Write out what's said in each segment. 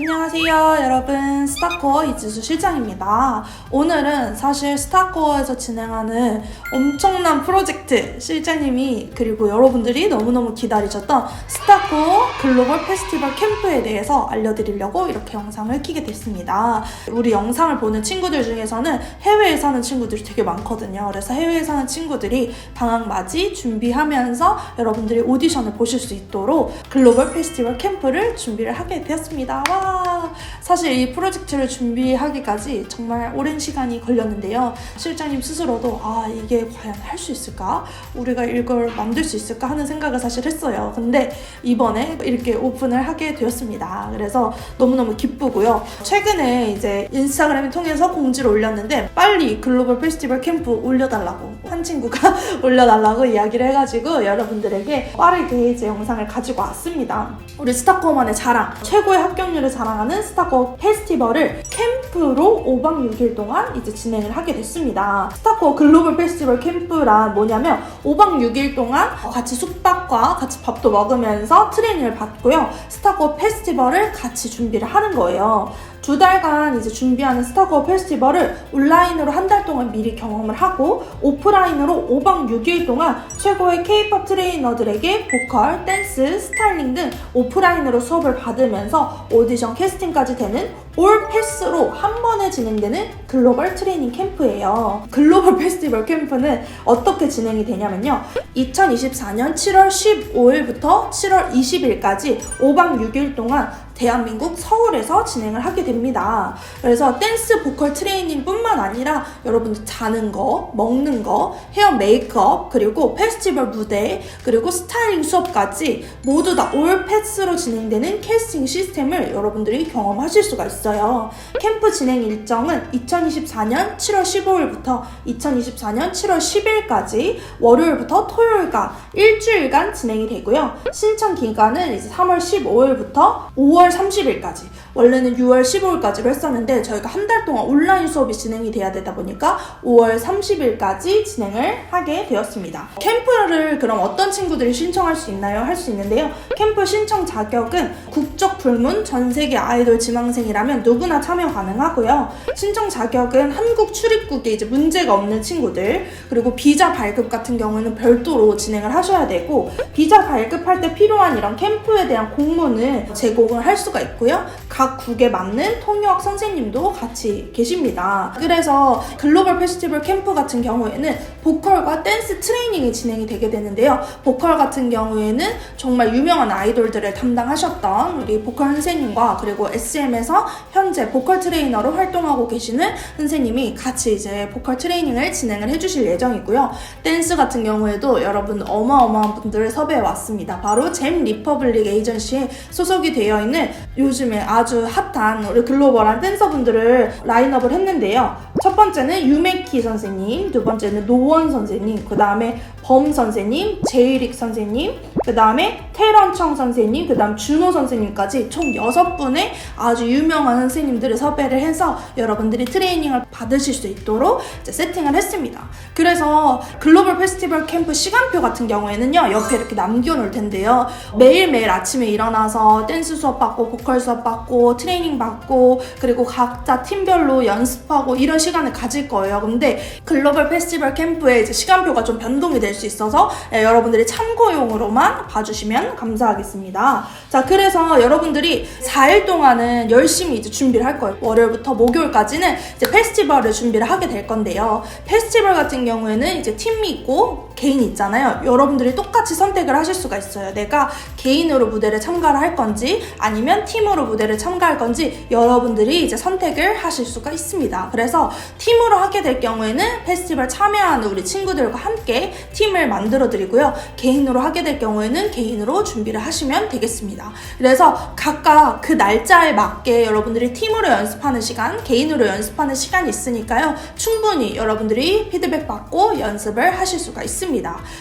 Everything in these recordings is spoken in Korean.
안녕하세요 여러분, 스타코어 이지수 실장입니다. 오늘은 사실 스타코어에서 진행하는 엄청난 프로젝트 실장님이 그리고 여러분들이 너무너무 기다리셨던 스타코어 글로벌 페스티벌 캠프에 대해서 알려드리려고 이렇게 영상을 켜게 됐습니다. 우리 영상을 보는 친구들 중에서는 해외에 사는 친구들이 되게 많거든요. 그래서 해외에 사는 친구들이 방학 맞이 준비하면서 여러분들이 오디션을 보실 수 있도록 글로벌 페스티벌 캠프를 준비를 하게 되었습니다. 와, 사실 이 프로젝트를 준비하기까지 정말 오랜 시간이 걸렸는데요. 실장님 스스로도 이게 과연 할 수 있을까? 우리가 이걸 만들 수 있을까? 하는 생각을 사실 했어요. 근데 이번에 이렇게 오픈을 하게 되었습니다. 그래서 너무너무 기쁘고요. 최근에 이제 인스타그램을 통해서 공지를 올렸는데 빨리 글로벌 페스티벌 캠프 올려달라고 한 친구가 올려달라고 이야기를 해가지고 여러분들에게 빠르게 이제 영상을 가지고 왔습니다. 우리 스타코어만의 자랑, 최고의 합격률을 자랑하는 스타코어 페스티벌을 캠프로 5박 6일 동안 이제 진행을 하게 됐습니다. 스타코어 글로벌 페스티벌 캠프란 뭐냐면 5박 6일 동안 같이 숙박과 같이 밥도 먹으면서 트레이닝을 받고요. 스타코어 페스티벌을 같이 준비를 하는 거예요. 2달간 이제 준비하는 스타코어 페스티벌을 온라인으로 한 달 동안 미리 경험을 하고 오프라인으로 5박 6일 동안 최고의 K-POP 트레이너들에게 보컬, 댄스, 스타일링 등 오프라인으로 수업을 받으면서 오디션 캐스팅까지 되는 올 패스로 한 번에 진행되는 글로벌 트레이닝 캠프예요. 글로벌 페스티벌 캠프는 어떻게 진행이 되냐면요. 2024년 7월 15일부터 7월 20일까지 5박 6일 동안 대한민국 서울에서 진행을 하게 됩니다. 그래서 댄스 보컬 트레이닝 뿐만 아니라 여러분들 자는 거, 먹는 거, 헤어 메이크업, 그리고 페스티벌 무대, 그리고 스타일링 수업까지 모두 다 올 패스로 진행되는 캐스팅 시스템을 여러분들이 경험하실 수가 있어요. 캠프 진행 일정은 2024년 7월 15일부터 2024년 7월 10일까지 월요일부터 토요일간 일주일간 진행이 되고요. 신청 기간은 이제 3월 15일부터 5월 30일까지, 원래는 6월 15일까지로 했었는데 저희가 한 달 동안 온라인 수업이 진행이 돼야 되다 보니까 5월 30일까지 진행을 하게 되었습니다. 캠프를 그럼 어떤 친구들이 신청할 수 있나요? 할 수 있는데요. 캠프 신청 자격은 국적 불문 전세계 아이돌 지망생이라면 누구나 참여 가능하고요. 신청 자격은 한국 출입국에 이제 문제가 없는 친구들, 그리고 비자 발급 같은 경우는 별도로 진행을 하셔야 되고, 비자 발급할 때 필요한 이런 캠프에 대한 공문을 제공을 할 수가 있고요. 각 국에 맞는 통역 선생님도 같이 계십니다. 그래서 글로벌 페스티벌 캠프 같은 경우에는 보컬과 댄스 트레이닝이 진행이 되게 되는데요. 보컬 같은 경우에는 정말 유명한 아이돌들을 담당하셨던 우리 보컬 선생님과 그리고 SM에서 현재 보컬 트레이너로 활동하고 계시는 선생님이 같이 이제 보컬 트레이닝을 진행을 해주실 예정이고요. 댄스 같은 경우에도 여러분 어마어마한 분들을 섭외해 왔습니다. 바로 잼 리퍼블릭 에이전시에 소속이 되어 있는 요즘에 아주 핫한 우리 글로벌한 댄서분들을 라인업을 했는데요. 첫 번째는 유메키 선생님, 두 번째는 노원 선생님, 그 다음에 범 선생님, 제이릭 선생님, 그 다음에 태런청 선생님, 그 다음 준호 선생님까지 총 6분의 아주 유명한 선생님들을 섭외를 해서 여러분들이 트레이닝을 받으실 수 있도록 이제 세팅을 했습니다. 그래서 글로벌 페스티벌 캠프 시간표 같은 경우에는요, 옆에 이렇게 남겨놓을 텐데요. 매일매일 아침에 일어나서 댄스 수업 받고, 보컬 수업 받고, 트레이닝 받고, 그리고 각자 팀별로 연습하고 이런 시간을 가질 거예요. 근데 글로벌 페스티벌 캠프에 이제 시간표가 좀 변동이 될 수 있어서 여러분들이 참고용으로만 봐주시면 감사하겠습니다. 자, 그래서 여러분들이 4일 동안은 열심히 이제 준비를 할 거예요. 월요일부터 목요일까지는 이제 페스티벌을 준비를 하게 될 건데요. 페스티벌 같은 경우에는 이제 팀이 있고 개인이 있잖아요. 여러분들이 똑같이 선택을 하실 수가 있어요. 내가 개인으로 무대를 참가를 할 건지 아니면 팀으로 무대를 참가할 건지 여러분들이 이제 선택을 하실 수가 있습니다. 그래서 팀으로 하게 될 경우에는 페스티벌 참여하는 우리 친구들과 함께 팀을 만들어 드리고요. 개인으로 하게 될 경우에는 개인으로 준비를 하시면 되겠습니다. 그래서 각각 그 날짜에 맞게 여러분들이 팀으로 연습하는 시간, 개인으로 연습하는 시간이 있으니까요. 충분히 여러분들이 피드백 받고 연습을 하실 수가 있습니다.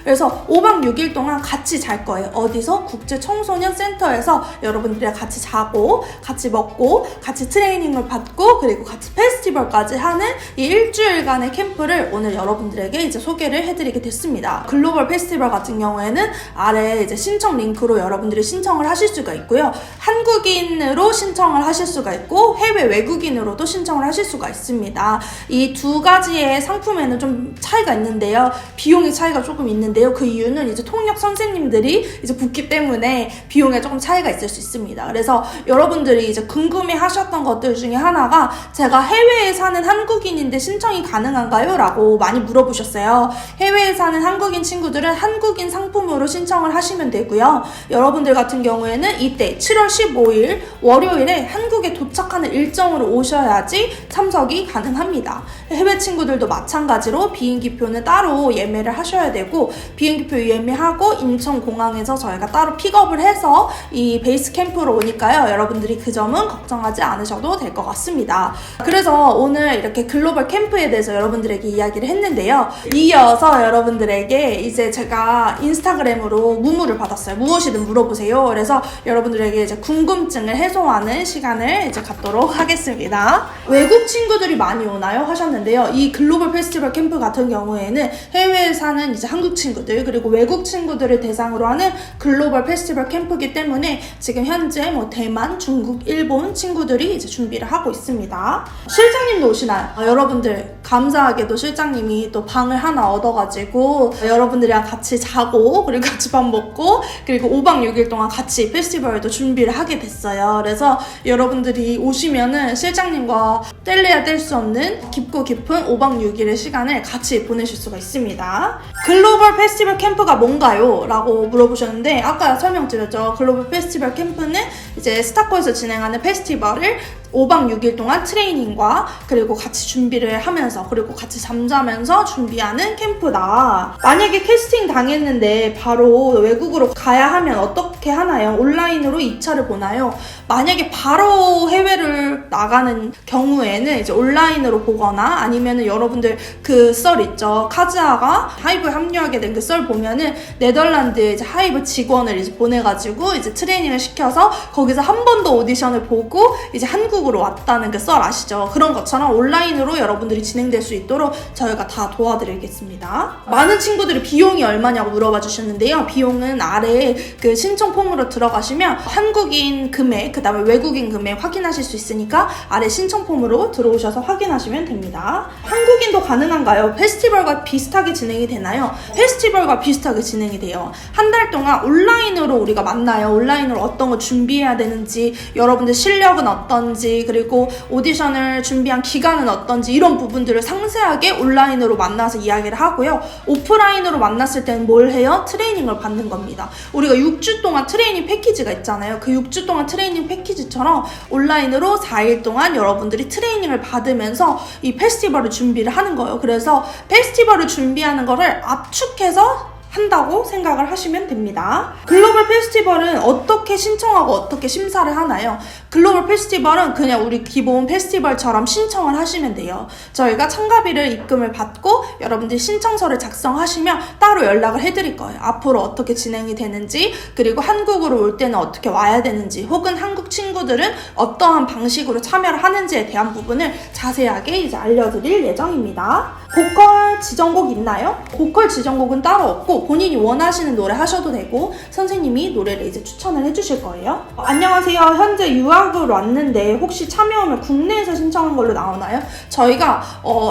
그래서 5박 6일 동안 같이 잘 거예요. 어디서? 국제청소년 센터에서 여러분들이랑 같이 자고, 같이 먹고, 같이 트레이닝을 받고, 그리고 같이 페스티벌까지 하는 하는 이 일주일간의 캠프를 오늘 여러분들에게 이제 소개를 해드리게 됐습니다. 글로벌 페스티벌 같은 경우에는 아래 이제 신청 링크로 여러분들이 신청을 하실 수가 있고요. 한국인으로 신청을 하실 수가 있고 해외 외국인으로도 신청을 하실 수가 있습니다. 이 두 가지의 상품에는 좀 차이가 있는데요. 비용의 차이가 조금 있는데요. 그 이유는 이제 통역 선생님들이 이제 붙기 때문에 비용에 조금 차이가 있을 수 있습니다. 그래서 여러분들이 이제 궁금해 하셨던 것들 중에 하나가 제가 해외에 사는 한국인인데 신청이 가능한가요? 라고 많이 물어보셨어요. 해외에 사는 한국인 친구들은 한국인 상품으로 신청을 하시면 되고요. 여러분들 같은 경우에는 이때 7월 15일 월요일에 한국에 도착하는 일정으로 오셔야지 참석이 가능합니다. 해외 친구들도 마찬가지로 비행기표는 따로 예매를 하셔야 되고 비행기표 예매하고 인천공항에서 저희가 따로 픽업을 해서 이 베이스 캠프로 오니까요. 여러분들이 그 점은 걱정하지 않으셔도 될 것 같습니다. 그래서 오늘 이렇게 글로벌 캠프에 대해서 여러분들에게 이야기를 했는데요. 이어서 여러분들에게 이제 제가 인스타그램으로 무무를 받았어요. 무엇이든 물어보세요. 그래서 여러분들에게 이제 궁금증을 해소하는 시간을 이제 갖도록 하겠습니다. 외국 친구들이 많이 오나요? 하셨는데요. 이 글로벌 페스티벌 캠프 같은 경우에는 해외에 사는 이제 한국 친구들 그리고 외국 친구들을 대상으로 하는 글로벌 페스티벌 캠프이기 때문에 지금 현재 뭐 대만, 중국, 일본 친구들이 이제 준비를 하고 있습니다. 실장님도 오시나요? 여러분들 감사하게도 실장님이 또 방을 하나 얻어가지고 여러분들이랑 같이 자고 그리고 같이 밥 먹고 그리고 5박 6일 동안 같이 페스티벌도 준비를 하게 됐어요. 그래서 여러분들이 오시면은 실장님과 뗄래야 뗄 수 없는 깊고 깊은 5박 6일의 시간을 같이 보내실 수가 있습니다. 글로벌 페스티벌 캠프가 뭔가요? 라고 물어보셨는데 아까 설명드렸죠. 글로벌 페스티벌 캠프는 이제 스타코에서 진행하는 페스티벌을 5박 6일 동안 트레이닝과 그리고 같이 준비를 하면서 그리고 같이 잠자면서 준비하는 캠프다. 만약에 캐스팅 당했는데 바로 외국으로 가야 하면 어떻게 하나요? 온라인으로 2차를 보나요? 만약에 바로 해외를 나가는 경우에는 이제 온라인으로 보거나 아니면은 여러분들 그 썰 있죠. 카즈아가 하이브에 합류하게 된 그 썰 보면은 네덜란드에 이제 하이브 직원을 이제 보내가지고 이제 트레이닝을 시켜서 거기서 한 번 더 오디션을 보고 이제 한국으로 왔다는 그 썰 아시죠? 그런 것처럼 온라인으로 여러분들이 진행될 수 있도록 저희가 다 도와드리겠습니다. 많은 친구들이 비용이 얼마냐고 물어봐 주셨는데요. 비용은 아래에 그 신청 폼으로 들어가시면 한국인 금액 그 다음에 외국인 금액 확인하실 수 있으니까 아래 신청 폼으로 들어오셔서 확인하시면 됩니다. 한국인도 가능한가요? 페스티벌과 비슷하게 진행이 되나요? 페스티벌과 비슷하게 진행이 돼요. 한 달 동안 온라인으로 우리가 만나요. 온라인으로 어떤 거 준비해야 되는지 여러분들 실력은 어떤지 그리고 오디션을 준비한 기간은 어떤지 이런 부분들을 상세하게 온라인으로 만나서 이야기를 하고요. 오프라인으로 만났을 때는 뭘 해요? 트레이닝을 받는 겁니다. 우리가 6주 동안 트레이닝 패키지가 있잖아요. 그 6주 동안 트레이닝 패키지처럼 온라인으로 4일 동안 여러분들이 트레이닝을 받으면서 이 페스티벌을 준비를 하는 거예요. 그래서 페스티벌을 준비하는 거를 압축해서 한다고 생각을 하시면 됩니다. 글로벌 페스티벌은 어떻게 신청하고 어떻게 심사를 하나요? 글로벌 페스티벌은 그냥 우리 기본 페스티벌처럼 신청을 하시면 돼요. 저희가 참가비를 입금을 받고 여러분들이 신청서를 작성하시면 따로 연락을 해드릴 거예요. 앞으로 어떻게 진행이 되는지 그리고 한국으로 올 때는 어떻게 와야 되는지 혹은 한국 친구들은 어떠한 방식으로 참여를 하는지에 대한 부분을 자세하게 이제 알려드릴 예정입니다. 보컬 지정곡 있나요? 보컬 지정곡은 따로 없고 본인이 원하시는 노래 하셔도 되고 선생님이 노래를 이제 추천을 해주실 거예요. 안녕하세요. 현재 유학을 왔는데 혹시 참여하면 국내에서 신청한 걸로 나오나요? 저희가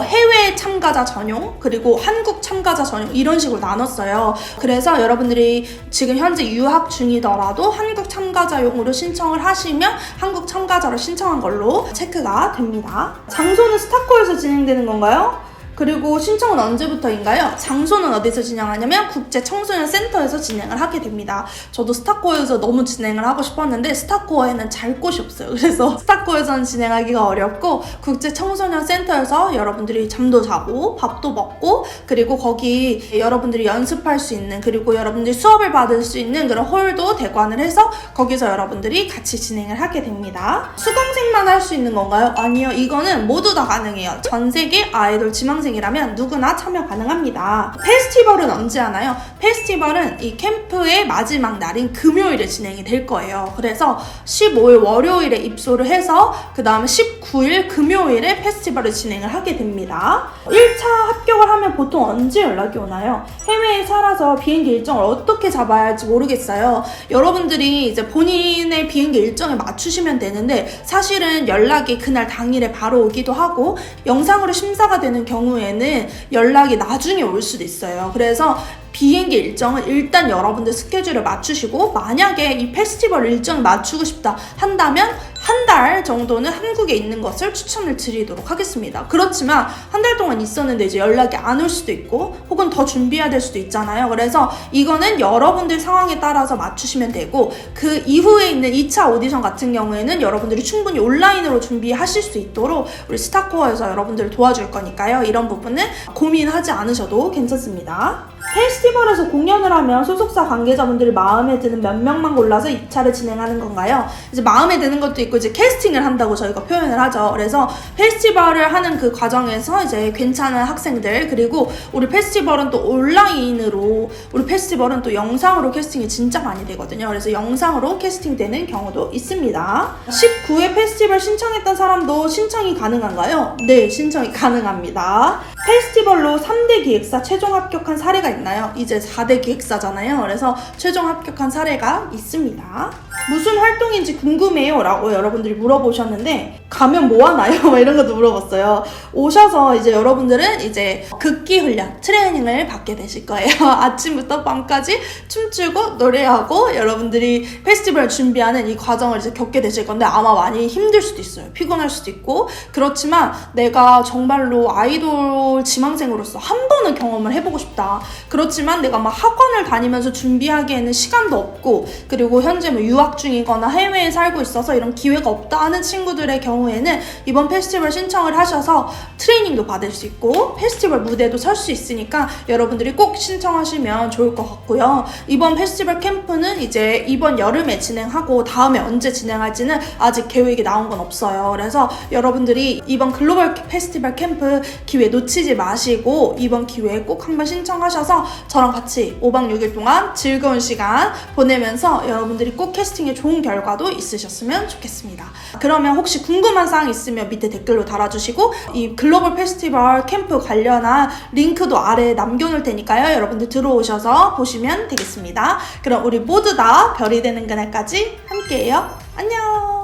해외 참가자 전용 그리고 한국 참가자 전용 이런 식으로 나눴어요. 그래서 여러분들이 지금 현재 유학 중이더라도 한국 참가자용으로 신청을 하시면 한국 참가자로 신청한 걸로 체크가 됩니다. 장소는 스타코에서 진행되는 건가요? 그리고 신청은 언제부터인가요? 장소는 어디서 진행하냐면 국제청소년센터에서 진행을 하게 됩니다. 저도 스타코어에서 너무 진행을 하고 싶었는데 스타코어에는 잘 곳이 없어요. 그래서 스타코어에서는 진행하기가 어렵고 국제청소년센터에서 여러분들이 잠도 자고 밥도 먹고 그리고 거기 여러분들이 연습할 수 있는 그리고 여러분들이 수업을 받을 수 있는 그런 홀도 대관을 해서 거기서 여러분들이 같이 진행을 하게 됩니다. 수강생 학생만 할 수 있는 건가요? 아니요. 이거는 모두 다 가능해요. 전 세계 아이돌 지망생이라면 누구나 참여 가능합니다. 페스티벌은 언제 하나요? 페스티벌은 이 캠프의 마지막 날인 금요일에 진행이 될 거예요. 그래서 15일 월요일에 입소를 해서 그 다음에 19일 금요일에 페스티벌을 진행을 하게 됩니다. 1차 합격을 하면 보통 언제 연락이 오나요? 해외에 살아서 비행기 일정을 어떻게 잡아야 할지 모르겠어요. 여러분들이 이제 본인의 비행기 일정에 맞추시면 되는데 사실은 연락이 그날 당일에 바로 오기도 하고 영상으로 심사가 되는 경우에는 연락이 나중에 올 수도 있어요. 그래서 비행기 일정은 일단 여러분들 스케줄을 맞추시고 만약에 이 페스티벌 일정을 맞추고 싶다 한다면 한 달 정도는 한국에 있는 것을 추천을 드리도록 하겠습니다. 그렇지만 한 달 동안 있었는데 이제 연락이 안 올 수도 있고 혹은 더 준비해야 될 수도 있잖아요. 그래서 이거는 여러분들 상황에 따라서 맞추시면 되고 그 이후에 있는 2차 오디션 같은 경우에는 여러분들이 충분히 온라인으로 준비하실 수 있도록 우리 스타코어에서 여러분들을 도와줄 거니까요. 이런 부분은 고민하지 않으셔도 괜찮습니다. 페스티벌에서 공연을 하면 소속사 관계자분들이 마음에 드는 몇 명만 골라서 2차를 진행하는 건가요? 이제 마음에 드는 것도 있고 이제 캐스팅을 한다고 저희가 표현을 하죠. 그래서 페스티벌을 하는 그 과정에서 이제 괜찮은 학생들 그리고 우리 페스티벌은 또 온라인으로 우리 페스티벌은 또 영상으로 캐스팅이 진짜 많이 되거든요. 그래서 영상으로 캐스팅되는 경우도 있습니다. 19회 페스티벌 신청했던 사람도 신청이 가능한가요? 네, 신청이 가능합니다. 페스티벌로 3대 기획사 최종 합격한 사례가 있나요? 이제 4대 기획사잖아요. 그래서 최종 합격한 사례가 있습니다. 무슨 활동인지 궁금해요 라고 여러분들이 물어보셨는데 가면 뭐 하나요? 이런 것도 물어봤어요. 오셔서 이제 여러분들은 이제 극기 훈련, 트레이닝을 받게 되실 거예요. 아침부터 밤까지 춤추고 노래하고 여러분들이 페스티벌 준비하는 이 과정을 이제 겪게 되실 건데 아마 많이 힘들 수도 있어요. 피곤할 수도 있고 그렇지만 내가 정말로 아이돌 지망생으로서 한 번은 경험을 해보고 싶다. 그렇지만 내가 막 학원을 다니면서 준비하기에는 시간도 없고 그리고 현재 뭐 유학 중이거나 해외에 살고 있어서 이런 기회가 없다 하는 친구들의 경우에는 이번 페스티벌 신청을 하셔서 트레이닝도 받을 수 있고 페스티벌 무대도 설 수 있으니까 여러분들이 꼭 신청하시면 좋을 것 같고요. 이번 페스티벌 캠프는 이제 이번 여름에 진행하고 다음에 언제 진행할지는 아직 계획이 나온 건 없어요. 그래서 여러분들이 이번 글로벌 페스티벌 캠프 기회 놓치지 마시고 이번 기회에 꼭 한번 신청하셔서 저랑 같이 5박 6일 동안 즐거운 시간 보내면서 여러분들이 꼭 캐스팅에 좋은 결과도 있으셨으면 좋겠습니다. 그러면 혹시 궁금한 사항 있으면 밑에 댓글로 달아주시고 이 글로벌 페스티벌 캠프 관련한 링크도 아래에 남겨놓을 테니까요. 여러분들 들어오셔서 보시면 되겠습니다. 그럼 우리 모두 다 별이 되는 그날까지 함께해요. 안녕!